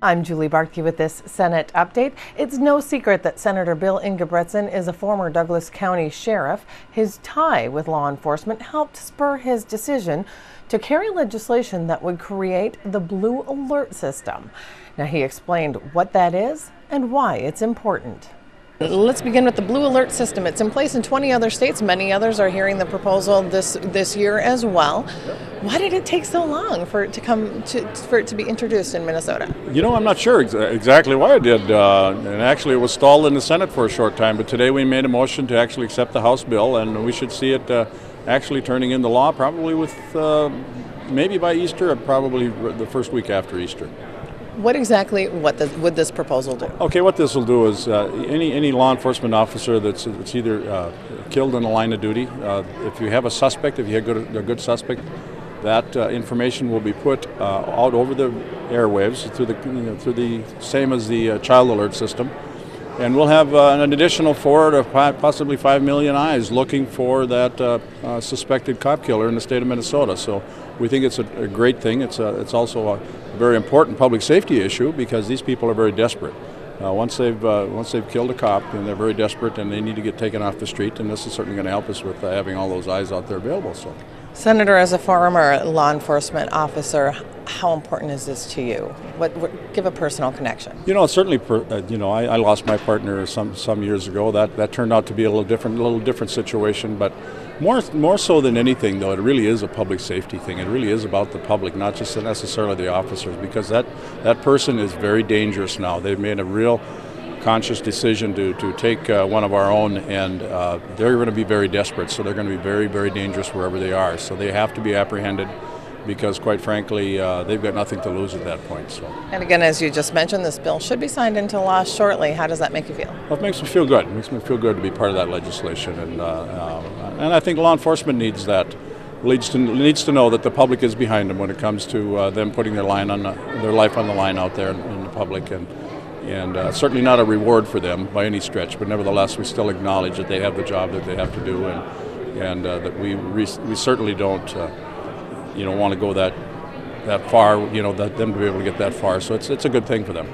I'm Julie Barkey with this Senate update. It's no secret that Senator Bill Ingebrigtsen is a former Douglas County sheriff. His tie with law enforcement helped spur his decision to carry legislation that would create the Blue Alert system. Now, he explained what that is and why it's important. Let's begin with the Blue Alert system. It's in place in 20 other states. Many others are hearing the proposal this year as well. Why did it take so long for it to be introduced in Minnesota? You know, I'm not sure exactly why it did. And actually, it was stalled in the Senate for a short time. But today we made a motion to actually accept the House bill, and we should see it actually turning into law probably with maybe by Easter, or probably the first week after Easter. What exactly would this proposal do? Okay, what this will do is any law enforcement officer that's either killed in the line of duty, if you have a suspect, if you have a good suspect, that information will be put out over the airwaves through the same as the child alert system, and we'll have an additional 4 to possibly 5 million eyes looking for that suspected cop killer in the state of Minnesota. So we think it's a great thing. It's also a very important public safety issue because these people are very desperate. Once they've killed a cop, and they're very desperate, and they need to get taken off the street. And this is certainly going to help us with having all those eyes out there available. So, Senator, as a former law enforcement officer, how important is this to you? Give a personal connection. You know, certainly. I lost my partner some years ago. That turned out to be a little different situation, but. More so than anything, though, it really is a public safety thing. It really is about the public, not just necessarily the officers, because that person is very dangerous now. They've made a real conscious decision to take one of our own, and they're going to be very desperate, so they're going to be very, very dangerous wherever they are. So they have to be apprehended because, quite frankly, they've got nothing to lose at that point. So. And again, as you just mentioned, this bill should be signed into law shortly. How does that make you feel? Well, it makes me feel good. It makes me feel good to be part of that legislation, and I think law enforcement needs that. Needs to know that the public is behind them when it comes to them putting their life on the line out there in the public, and certainly not a reward for them by any stretch. But nevertheless, we still acknowledge that they have the job that they have to do, and that we certainly don't. Want to go that far, that them to be able to get that far. So it's a good thing for them.